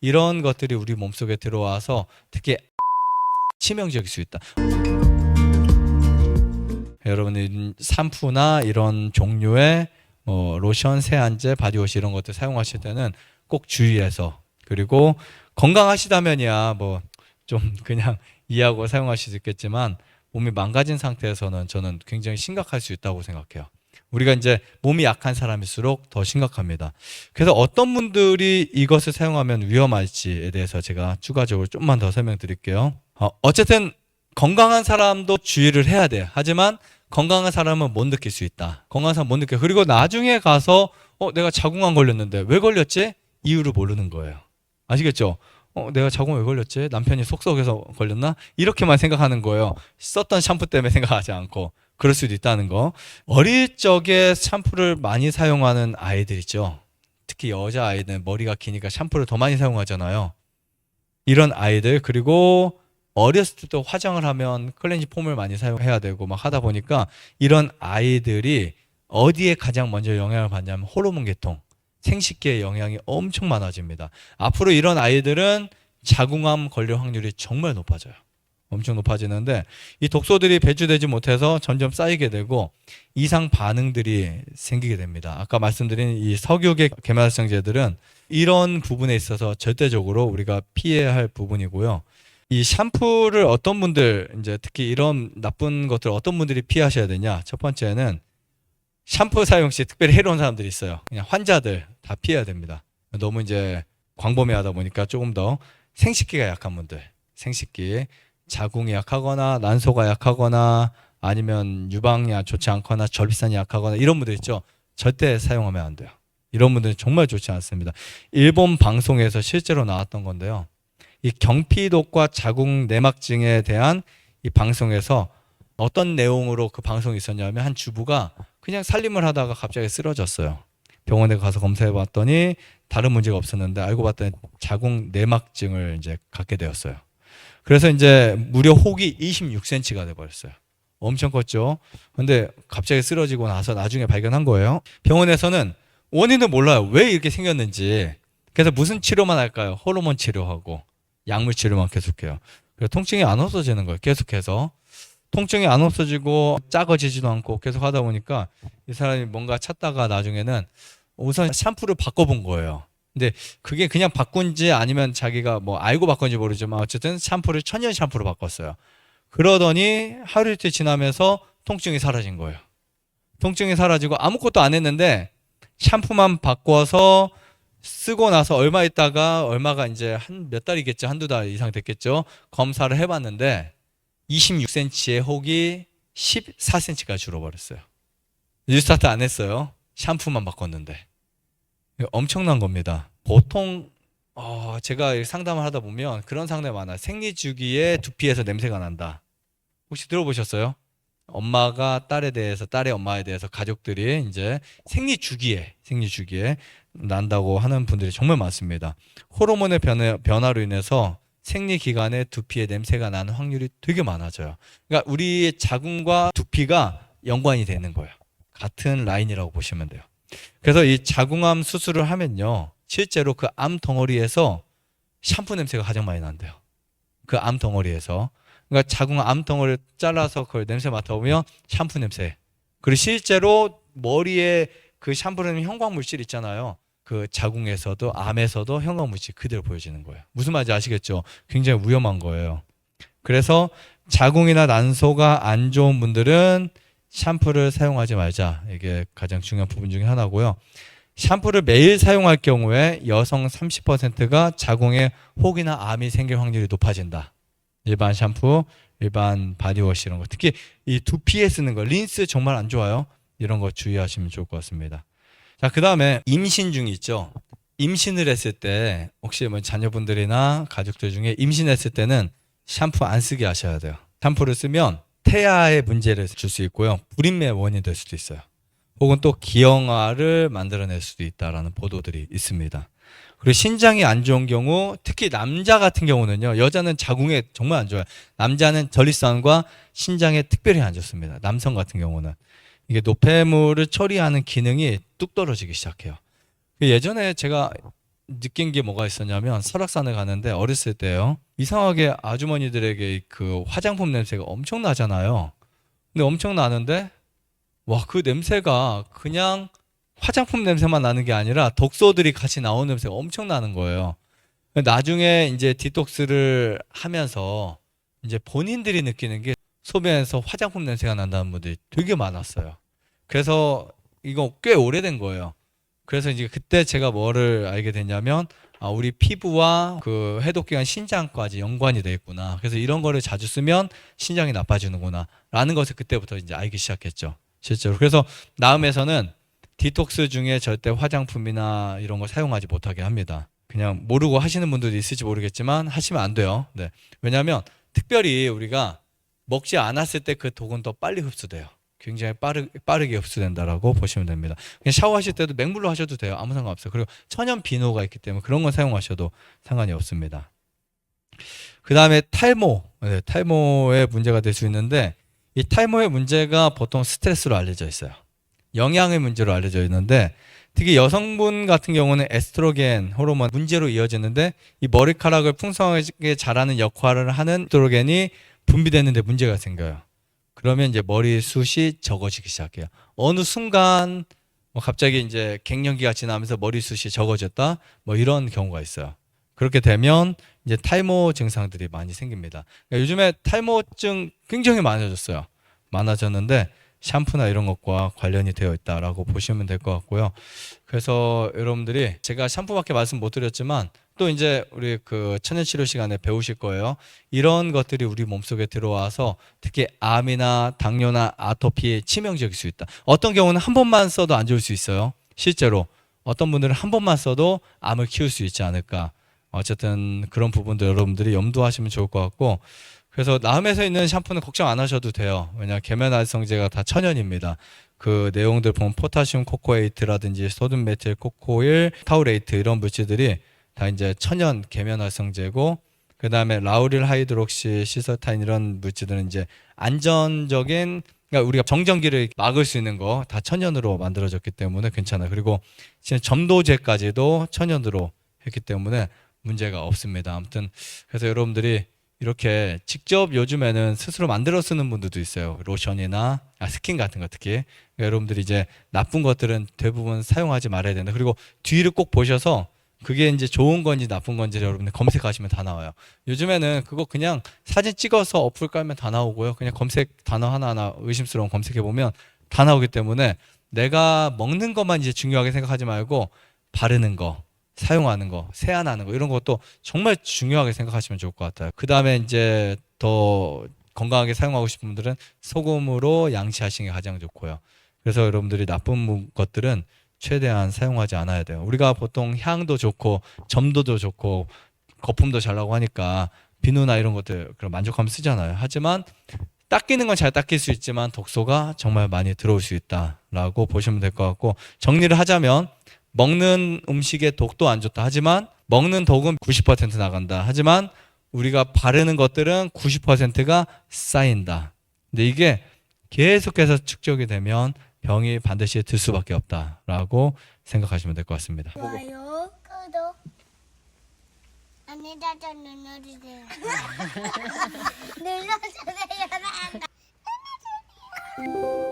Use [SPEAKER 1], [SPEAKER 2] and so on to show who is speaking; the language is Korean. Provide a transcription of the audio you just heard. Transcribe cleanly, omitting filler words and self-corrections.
[SPEAKER 1] 이런 것들이 우리 몸속에 들어와서 특히 치명적일 수 있다. 여러분이 샴푸나 이런 종류의 로션, 세안제, 바디워시 이런 것들 사용하실 때는 꼭 주의해서, 그리고 건강하시다면이야 뭐 좀 그냥 이해하고 사용하실 수 있겠지만 몸이 망가진 상태에서는 저는 굉장히 심각할 수 있다고 생각해요. 우리가 이제 몸이 약한 사람일수록 더 심각합니다. 그래서 어떤 분들이 이것을 사용하면 위험할지에 대해서 제가 추가적으로 좀만 더 설명드릴게요. 어쨌든 건강한 사람도 주의를 해야 돼요. 하지만 건강한 사람은 못 느낄 수 있다. 건강한 사람은 못 느껴요. 그리고 나중에 가서 내가 자궁암 걸렸는데 왜 걸렸지? 이유를 모르는 거예요. 아시겠죠? 내가 자궁 왜 걸렸지? 남편이 속썩여서 걸렸나? 이렇게만 생각하는 거예요. 썼던 샴푸 때문에 생각하지 않고. 그럴 수도 있다는 거. 어릴 적에 샴푸를 많이 사용하는 아이들 있죠. 특히 여자아이들은 머리가 기니까 샴푸를 더 많이 사용하잖아요. 이런 아이들, 그리고 어렸을 때도 화장을 하면 클렌징 폼을 많이 사용해야 되고 막 하다 보니까 이런 아이들이 어디에 가장 먼저 영향을 받냐면 호르몬 계통, 생식기에 영향이 엄청 많아집니다. 앞으로 이런 아이들은 자궁암 걸릴 확률이 정말 높아져요. 엄청 높아지는데 이 독소들이 배출되지 못해서 점점 쌓이게 되고 이상 반응들이 생기게 됩니다. 아까 말씀드린 이 석유계 계말성제들은 이런 부분에 있어서 절대적으로 우리가 피해야 할 부분이고요. 이 샴푸를 어떤 분들, 이제 특히 이런 나쁜 것들 어떤 분들이 피하셔야 되냐? 첫 번째는 샴푸 사용 시 특별히 해로운 사람들이 있어요. 그냥 환자들 다 피해야 됩니다. 너무 이제 광범위하다 보니까 조금 더 생식기가 약한 분들, 생식기, 자궁이 약하거나 난소가 약하거나 아니면 유방이 좋지 않거나 절비선이 약하거나 이런 분들 있죠. 절대 사용하면 안 돼요. 이런 분들은 정말 좋지 않습니다. 일본 방송에서 실제로 나왔던 건데요. 이 경피독과 자궁 내막증에 대한 이 방송에서 어떤 내용으로 그 방송이 있었냐면 한 주부가 그냥 살림을 하다가 갑자기 쓰러졌어요. 병원에 가서 검사해 봤더니 다른 문제가 없었는데 알고 봤더니 자궁 내막증을 이제 갖게 되었어요. 그래서 이제 무려 혹이 26cm가 돼 버렸어요. 엄청 컸죠. 근데 갑자기 쓰러지고 나서 나중에 발견한 거예요. 병원에서는 원인을 몰라요. 왜 이렇게 생겼는지. 그래서 무슨 치료만 할까요? 호르몬 치료하고 약물 치료만 계속해요. 그래서 통증이 안 없어지는 거예요. 계속해서. 통증이 안 없어지고 작아지지도 않고 계속 하다 보니까 이 사람이 뭔가 찾다가 나중에는 우선 샴푸를 바꿔본 거예요. 근데 그게 그냥 바꾼지 아니면 자기가 뭐 알고 바꾼지 모르지만 어쨌든 샴푸를 천연 샴푸로 바꿨어요. 그러더니 하루 이틀 지나면서 통증이 사라진 거예요. 통증이 사라지고 아무것도 안 했는데 샴푸만 바꿔서 쓰고 나서 얼마 있다가 얼마가 이제 한 몇 달이겠죠. 한두 달 이상 됐겠죠. 검사를 해봤는데 26cm의 혹이 14cm까지 줄어버렸어요. 뉴스타트 안 했어요. 샴푸만 바꿨는데. 엄청난 겁니다. 보통 제가 상담을 하다 보면 그런 상담이 많아요. 생리주기에 두피에서 냄새가 난다. 혹시 들어보셨어요? 엄마가 딸에 대해서, 딸의 엄마에 대해서 가족들이 이제 생리주기에 난다고 하는 분들이 정말 많습니다. 호르몬의 변화로 인해서 생리 기간에 두피에 냄새가 나는 확률이 되게 많아져요. 그러니까 우리 자궁과 두피가 연관이 되는 거예요. 같은 라인이라고 보시면 돼요. 그래서 이 자궁암 수술을 하면요, 실제로 그 암 덩어리에서 샴푸 냄새가 가장 많이 난대요. 그 암 덩어리에서. 그러니까 자궁 암 덩어리를 잘라서 그걸 냄새 맡아보면 샴푸 냄새. 그리고 실제로 머리에 그 샴푸는 형광물질 있잖아요. 그 자궁에서도 암에서도 형광물질 그대로 보여지는 거예요. 무슨 말인지 아시겠죠? 굉장히 위험한 거예요. 그래서 자궁이나 난소가 안 좋은 분들은 샴푸를 사용하지 말자. 이게 가장 중요한 부분 중에 하나고요. 샴푸를 매일 사용할 경우에 여성 30%가 자궁에 혹이나 암이 생길 확률이 높아진다. 일반 샴푸, 일반 바디워시 이런 거. 특히 이 두피에 쓰는 거, 린스 정말 안 좋아요. 이런 거 주의하시면 좋을 것 같습니다. 자, 그 다음에 임신 중이 있죠. 임신을 했을 때 혹시 뭐 자녀분들이나 가족들 중에 임신했을 때는 샴푸 안 쓰게 하셔야 돼요. 샴푸를 쓰면 태아의 문제를 줄 수 있고요. 불임의 원인이 될 수도 있어요. 혹은 또 기형아를 만들어낼 수도 있다라는 보도들이 있습니다. 그리고 신장이 안 좋은 경우, 특히 남자 같은 경우는요. 여자는 자궁에 정말 안 좋아요. 남자는 전립선과 신장에 특별히 안 좋습니다. 남성 같은 경우는. 이게 노폐물을 처리하는 기능이 뚝 떨어지기 시작해요. 예전에 제가 느낀 게 뭐가 있었냐면 설악산을 가는데 어렸을 때요. 이상하게 아주머니들에게 그 화장품 냄새가 엄청 나잖아요. 근데 엄청 나는데 와, 그 냄새가 그냥 화장품 냄새만 나는 게 아니라 독소들이 같이 나오는 냄새가 엄청 나는 거예요. 나중에 이제 디톡스를 하면서 이제 본인들이 느끼는 게 소변에서 화장품 냄새가 난다는 분들이 되게 많았어요. 그래서 이거 꽤 오래된 거예요. 그래서 이제 그때 제가 뭐를 알게 됐냐면 우리 피부와 그 해독기관 신장까지 연관이 돼 있구나. 그래서 이런 거를 자주 쓰면 신장이 나빠지는구나 라는 것을 그때부터 이제 알기 시작했죠. 실제로. 그래서 나음에서는 디톡스 중에 절대 화장품이나 이런 거 사용하지 못하게 합니다. 그냥 모르고 하시는 분들도 있을지 모르겠지만 하시면 안 돼요. 네. 왜냐하면 특별히 우리가 먹지 않았을 때 그 독은 더 빨리 흡수돼요. 굉장히 빠르게 흡수된다라고 보시면 됩니다. 그냥 샤워하실 때도 맹물로 하셔도 돼요. 아무 상관없어요. 그리고 천연 비누가 있기 때문에 그런 건 사용하셔도 상관이 없습니다. 그 다음에 탈모. 네, 탈모의 문제가 될 수 있는데 이 탈모의 문제가 보통 스트레스로 알려져 있어요. 영양의 문제로 알려져 있는데 특히 여성분 같은 경우는 에스트로겐 호르몬 문제로 이어지는데 이 머리카락을 풍성하게 자라는 역할을 하는 에스트로겐이 분비되는데 문제가 생겨요. 그러면 이제 머리숱이 적어지기 시작해요. 어느 순간 뭐 갑자기 이제 갱년기가 지나면서 머리숱이 적어졌다 뭐 이런 경우가 있어요. 그렇게 되면 이제 탈모 증상들이 많이 생깁니다. 그러니까 요즘에 탈모증 굉장히 많아졌어요. 많아졌는데 샴푸나 이런 것과 관련이 되어 있다라고 보시면 될 것 같고요. 그래서 여러분들이 제가 샴푸밖에 말씀 못 드렸지만 또 이제 우리 그 천연치료 시간에 배우실 거예요. 이런 것들이 우리 몸속에 들어와서 특히 암이나 당뇨나 아토피에 치명적일 수 있다. 어떤 경우는 한 번만 써도 안 좋을 수 있어요. 실제로 어떤 분들은 한 번만 써도 암을 키울 수 있지 않을까. 어쨌든 그런 부분도 여러분들이 염두하시면 좋을 것 같고 그래서 나음에서 있는 샴푸는 걱정 안 하셔도 돼요. 왜냐하면 계면활성제가 다 천연입니다. 그 내용들 보면 포타슘 코코에이트라든지 소듐 메틸 코코일 타우레이트 이런 물질들이 다 이제 천연 계면활성제고 그 다음에 라우릴 하이드록시 시설타인 이런 물질들은 이제 안전적인 그러니까 우리가 정전기를 막을 수 있는 거 다 천연으로 만들어졌기 때문에 괜찮아요. 그리고 지금 점도제까지도 천연으로 했기 때문에 문제가 없습니다. 아무튼 그래서 여러분들이 이렇게 직접 요즘에는 스스로 만들어 쓰는 분들도 있어요. 로션이나 스킨 같은 거 특히. 그러니까 여러분들이 이제 나쁜 것들은 대부분 사용하지 말아야 된다. 그리고 뒤를 꼭 보셔서 그게 이제 좋은 건지 나쁜 건지 여러분들 검색하시면 다 나와요. 요즘에는 그거 그냥 사진 찍어서 어플 깔면 다 나오고요. 그냥 검색 단어 하나하나 의심스러운 검색해 보면 다 나오기 때문에 내가 먹는 것만 이제 중요하게 생각하지 말고 바르는 거, 사용하는 거, 세안하는 거 이런 것도 정말 중요하게 생각하시면 좋을 것 같아요. 그 다음에 이제 더 건강하게 사용하고 싶은 분들은 소금으로 양치하시는 게 가장 좋고요. 그래서 여러분들이 나쁜 것들은 최대한 사용하지 않아야 돼요. 우리가 보통 향도 좋고 점도도 좋고 거품도 잘 나고 하니까 비누나 이런 것들 그런 만족하면 쓰잖아요. 하지만 닦이는 건 잘 닦일 수 있지만 독소가 정말 많이 들어올 수 있다라고 보시면 될 것 같고 정리를 하자면 먹는 음식에 독도 안 좋다. 하지만 먹는 독은 90% 나간다. 하지만 우리가 바르는 것들은 90%가 쌓인다. 근데 이게 계속해서 축적이 되면 병이 반드시 들 수밖에 없다라고 생각하시면 될 것 같습니다.
[SPEAKER 2] 좋아요, 구독, 안내자전 눌러주세요. 눌러주세요. 눌러주세요.